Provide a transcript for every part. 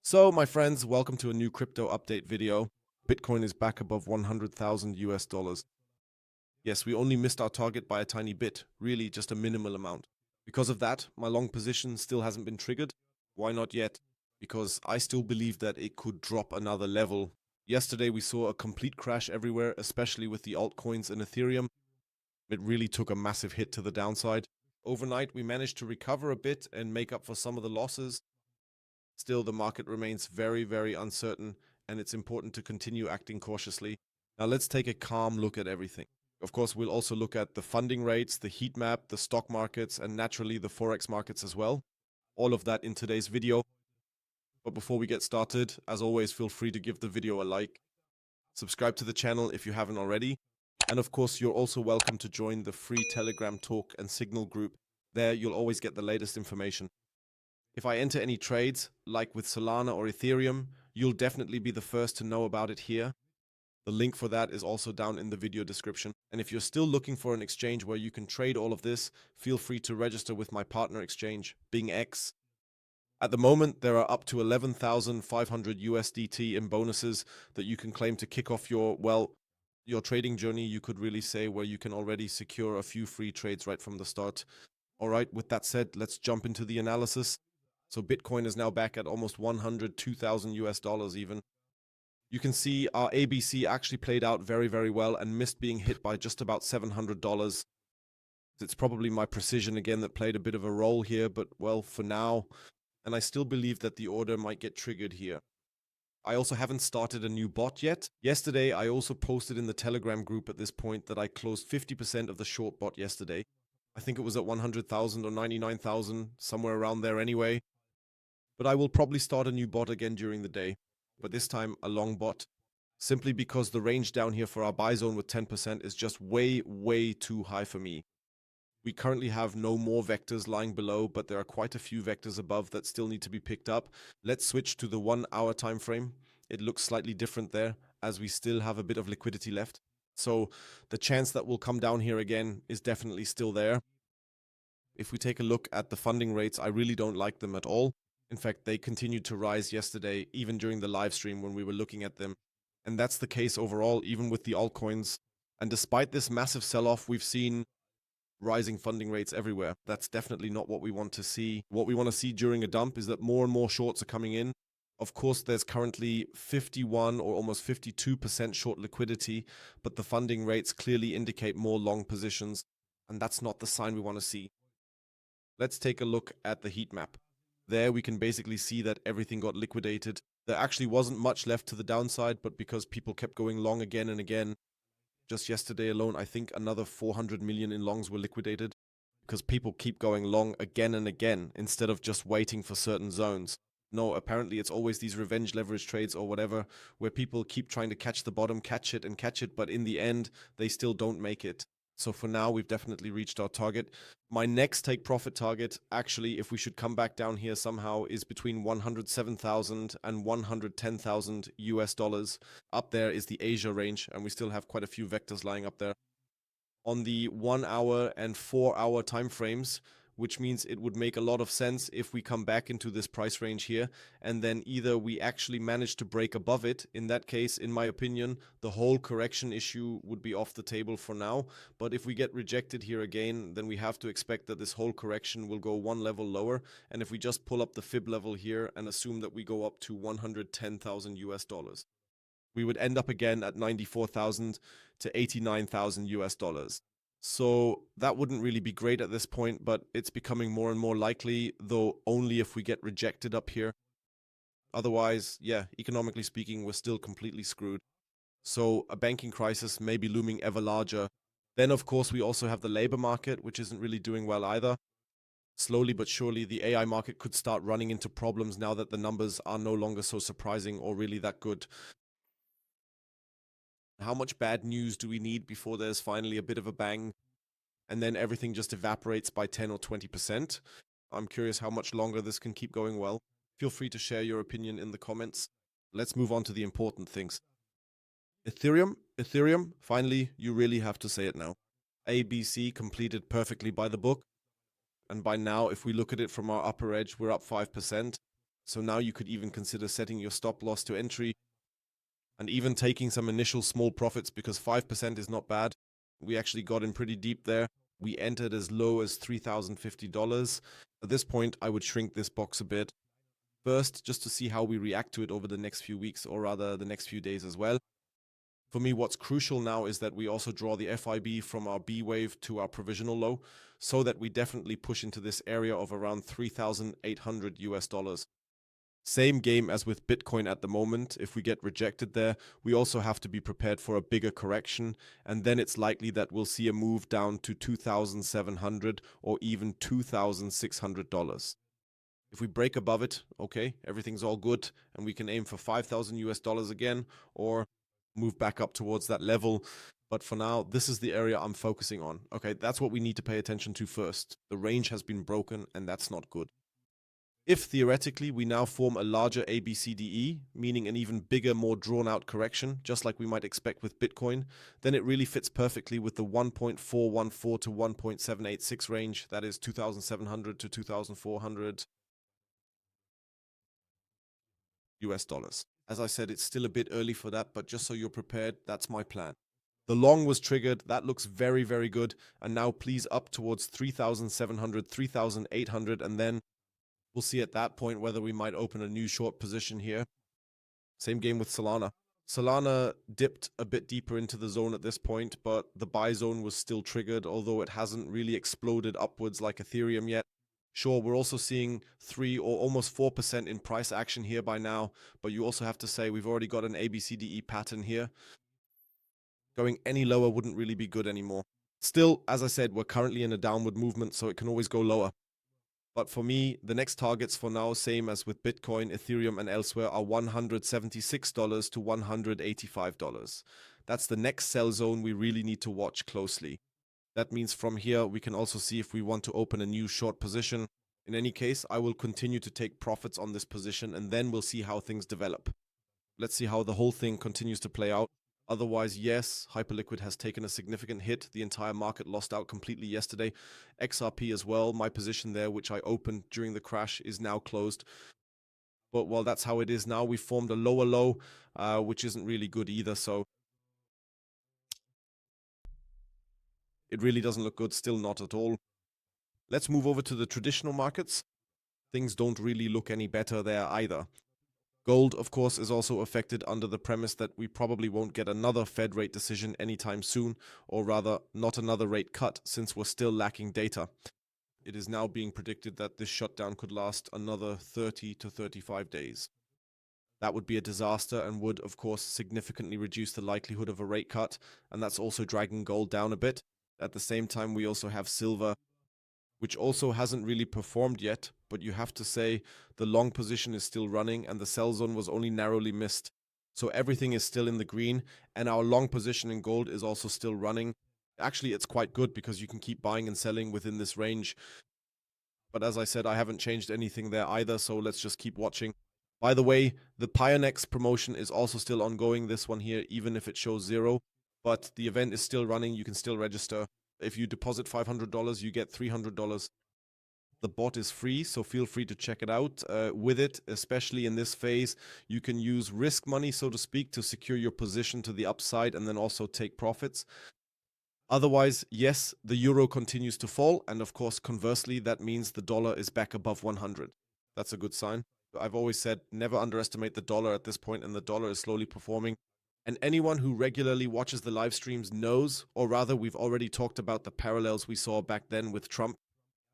So, my friends, welcome to a new crypto update video. Bitcoin is back above 100,000 US dollars. Yes, we only missed our target by a tiny bit, really just a minimal amount. Because of that, my long position still hasn't been triggered. Why not yet? Because I still believe that it could drop another level. Yesterday, we saw a complete crash everywhere, especially with the altcoins and Ethereum. It really took a massive hit to the downside. Overnight, we managed to recover a bit and make up for some of the losses. Still, the market remains very, very uncertain, and it's important to continue acting cautiously. Now, let's take a calm look at everything. Of course, we'll also look at the funding rates, the heat map, the stock markets, and naturally the Forex markets as well. All of that in today's video. But before we get started, as always, feel free to give the video a like. Subscribe to the channel if you haven't already. And of course, you're also welcome to join the free Telegram talk and Signal group. There, you'll always get the latest information. If I enter any trades, like with Solana or Ethereum, you'll definitely be the first to know about it here. The link for that is also down in the video description. And if you're still looking for an exchange where you can trade all of this, feel free to register with my partner exchange, BingX. At the moment, there are up to 11,500 USDT in bonuses that you can claim to kick off your trading journey, you could really say, where you can already secure a few free trades right from the start. All right, with that said, let's jump into the analysis. So Bitcoin is now back at almost 102,000 US dollars even. You can see our ABC actually played out very, very well and missed being hit by just about $700. It's probably my precision again that played a bit of a role here, but well, for now, and I still believe that the order might get triggered here. I also haven't started a new bot yet. Yesterday, I also posted in the Telegram group at this point that I closed 50% of the short bot yesterday. I think it was at 100,000 or 99,000, somewhere around there anyway. But I will probably start a new bot again during the day, but this time a long bot, simply because the range down here for our buy zone with 10% is just way, way too high for me. We currently have no more vectors lying below, but there are quite a few vectors above that still need to be picked up. Let's switch to the 1 hour time frame. It looks slightly different there, as we still have a bit of liquidity left. So the chance that we'll come down here again is definitely still there. If we take a look at the funding rates, I really don't like them at all. In fact, they continued to rise yesterday, even during the live stream when we were looking at them. And that's the case overall, even with the altcoins. And despite this massive sell-off, we've seen rising funding rates everywhere. That's definitely not what we want to see. What we want to see during a dump is that more and more shorts are coming in. Of course, there's currently 51 or almost 52% short liquidity, but the funding rates clearly indicate more long positions, and that's not the sign we want to see. Let's take a look at the heat map. There we can basically see that everything got liquidated. There actually wasn't much left to the downside, but because people kept going long again and again, just yesterday alone, I think another 400 million in longs were liquidated because people keep going long again and again instead of just waiting for certain zones. No, apparently it's always these revenge leverage trades or whatever where people keep trying to catch the bottom, catch it, but in the end, they still don't make it. So for now, we've definitely reached our target. My next take profit target, actually, if we should come back down here somehow, is between 107,000 and 110,000 US dollars. Up there is the Asia range, and we still have quite a few vectors lying up there. On the 1 hour and 4 hour time frames, which means it would make a lot of sense if we come back into this price range here, and then either we actually manage to break above it. In that case, in my opinion, the whole correction issue would be off the table for now. But if we get rejected here again, then we have to expect that this whole correction will go one level lower. And if we just pull up the fib level here and assume that we go up to 110,000 US dollars, we would end up again at 94,000 to 89,000 US dollars. So that wouldn't really be great at this point, but it's becoming more and more likely, though only if we get rejected up here. Otherwise, yeah, economically speaking, we're still completely screwed. So a banking crisis may be looming ever larger. Then, of course, we also have the labor market, which isn't really doing well either. Slowly but surely, the AI market could start running into problems now that the numbers are no longer so surprising or really that good. How much bad news do we need before there's finally a bit of a bang and then everything just evaporates by 10 or 20%? I'm curious how much longer this can keep going well. Feel free to share your opinion in the comments. Let's move on to the important things. Ethereum, finally, you really have to say it now. ABC completed perfectly by the book. And by now, if we look at it from our upper edge, we're up 5%. So now you could even consider setting your stop loss to entry and even taking some initial small profits, because 5% is not bad. We actually got in pretty deep there. We entered as low as $3,050. At this point, I would shrink this box a bit. First, just to see how we react to it over the next few weeks, or rather the next few days as well. For me, what's crucial now is that we also draw the FIB from our B wave to our provisional low, so that we definitely push into this area of around 3,800 US dollars. Same game as with Bitcoin at the moment. If we get rejected there, we also have to be prepared for a bigger correction, and then it's likely that we'll see a move down to 2,700 or even $2,600. If we break above it, okay, everything's all good, and we can aim for 5,000 US dollars again, or move back up towards that level. But for now, this is the area I'm focusing on. Okay, that's what we need to pay attention to first. The range has been broken, and that's not good. If theoretically we now form a larger ABCDE, meaning an even bigger, more drawn out correction, just like we might expect with Bitcoin, then it really fits perfectly with the 1.414 to 1.786 range, that is 2,700 to 2,400 US dollars. As I said, it's still a bit early for that, but just so you're prepared, that's my plan. The long was triggered. That looks very, very good. And now please up towards 3,700, 3,800, and then we'll see at that point whether we might open a new short position here. Same game with Solana. Solana dipped a bit deeper into the zone at this point, but the buy zone was still triggered, although it hasn't really exploded upwards like Ethereum yet. Sure, we're also seeing 3 or almost 4% in price action here by now, but you also have to say we've already got an ABCDE pattern here. Going any lower wouldn't really be good anymore. Still, as I said, we're currently in a downward movement, so it can always go lower. But for me, the next targets for now, same as with Bitcoin, Ethereum, and elsewhere, are $176 to $185. That's the next sell zone we really need to watch closely. That means from here, we can also see if we want to open a new short position. In any case, I will continue to take profits on this position, and then we'll see how things develop. Let's see how the whole thing continues to play out. Otherwise, yes, Hyperliquid has taken a significant hit. The entire market lost out completely yesterday. XRP as well. My position there, which I opened during the crash, is now closed. But, well, that's how it is now. We formed a lower low, which isn't really good either. So it really doesn't look good. Still not at all. Let's move over to the traditional markets. Things don't really look any better there either. Gold, of course, is also affected under the premise that we probably won't get another Fed rate decision anytime soon, or rather, not another rate cut, since we're still lacking data. It is now being predicted that this shutdown could last another 30 to 35 days. That would be a disaster and would, of course, significantly reduce the likelihood of a rate cut, and that's also dragging gold down a bit. At the same time, we also have silver, which also hasn't really performed yet, but you have to say the long position is still running and the sell zone was only narrowly missed. So everything is still in the green, and our long position in gold is also still running. Actually, it's quite good because you can keep buying and selling within this range. But as I said, I haven't changed anything there either, so let's just keep watching. By the way, the Pionex promotion is also still ongoing, this one here, even if it shows 0. But the event is still running, you can still register. If you deposit $500, you get $300. The bot is free, so feel free to check it out. With it, especially in this phase, you can use risk money, so to speak, to secure your position to the upside and then also take profits. Otherwise, yes, the euro continues to fall, and of course, conversely, that means the dollar is back above 100. That's a good sign. I've always said never underestimate the dollar at this point, and the dollar is slowly performing. And anyone who regularly watches the live streams knows, or rather, we've already talked about the parallels we saw back then with Trump.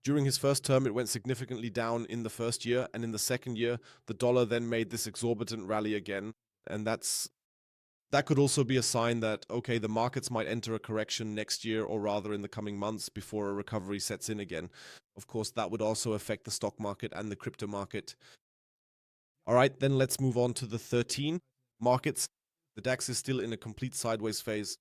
During his first term, it went significantly down in the first year, and in the second year, the dollar then made this exorbitant rally again. And that could also be a sign that, okay, the markets might enter a correction next year, or rather in the coming months, before a recovery sets in again. Of course, that would also affect the stock market and the crypto market. All right, then let's move on to the 13 markets. The DAX is still in a complete sideways phase.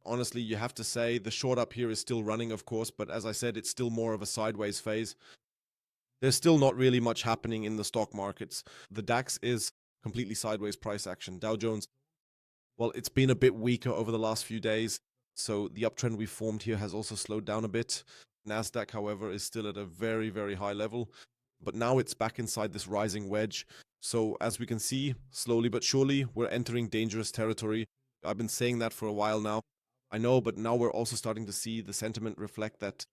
Honestly, you have to say the short up here is still running, of course, but as I said, it's still more of a sideways phase. There's still not really much happening in the stock markets. The DAX is completely sideways price action. Dow Jones, well, it's been a bit weaker over the last few days, so the uptrend we formed here has also slowed down a bit. Nasdaq, however, is still at a very, very high level. but now it's back inside this rising wedge. So as we can see, slowly but surely, we're entering dangerous territory. I've been saying that for a while now. I know, but now we're also starting to see the sentiment reflect that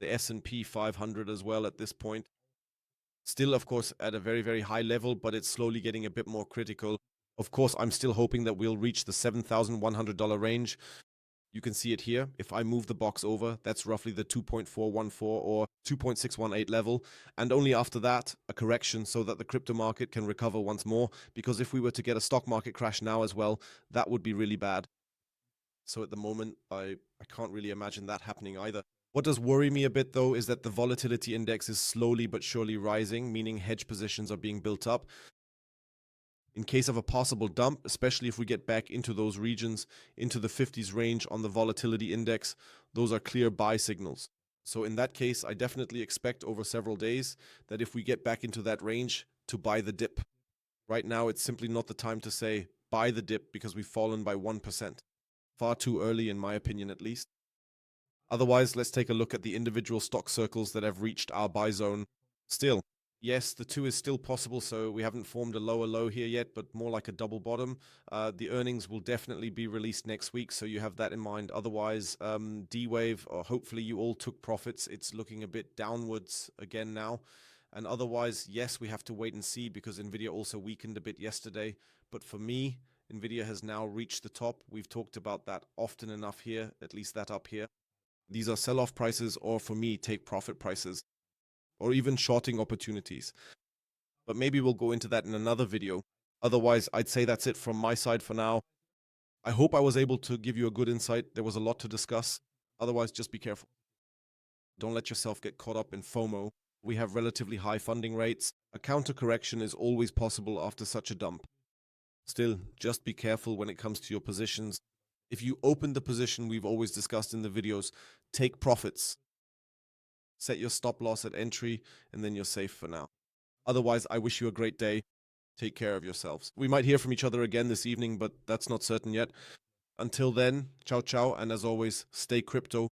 the S&P 500 as well at this point. Still, of course, at a very, very high level, but it's slowly getting a bit more critical. Of course, I'm still hoping that we'll reach the $7,100 range. You can see it here. If I move the box over, that's roughly the 2.414 or 2.618 level. And only after that, a correction so that the crypto market can recover once more. Because if we were to get a stock market crash now as well, that would be really bad. So at the moment, I can't really imagine that happening either. What does worry me a bit, though, is that the volatility index is slowly but surely rising, meaning hedge positions are being built up. In case of a possible dump, especially if we get back into those regions, into the 50s range on the volatility index, those are clear buy signals. So in that case, I definitely expect over several days that if we get back into that range, to buy the dip. Right now, it's simply not the time to say buy the dip because we've fallen by 1%. Far too early, in my opinion, at least. Otherwise, let's take a look at the individual stock circles that have reached our buy zone. Still, yes, the 2 is still possible, so we haven't formed a lower low here yet, but more like a double bottom. The earnings will definitely be released next week, so you have that in mind. Otherwise, D-Wave, or hopefully you all took profits. It's looking a bit downwards again now. And otherwise, yes, we have to wait and see because Nvidia also weakened a bit yesterday. But for me, Nvidia has now reached the top. We've talked about that often enough here, at least that up here. These are sell-off prices, or for me, take profit prices, or even shorting opportunities. But maybe we'll go into that in another video. Otherwise, I'd say that's it from my side for now. I hope I was able to give you a good insight. There was a lot to discuss. Otherwise, just be careful. Don't let yourself get caught up in FOMO. We have relatively high funding rates. A counter correction is always possible after such a dump. Still, just be careful when it comes to your positions. If you open the position we've always discussed in the videos, take profits. Set your stop loss at entry, and then you're safe for now. Otherwise, I wish you a great day. Take care of yourselves. We might hear from each other again this evening, but that's not certain yet. Until then, ciao ciao, and as always, stay crypto.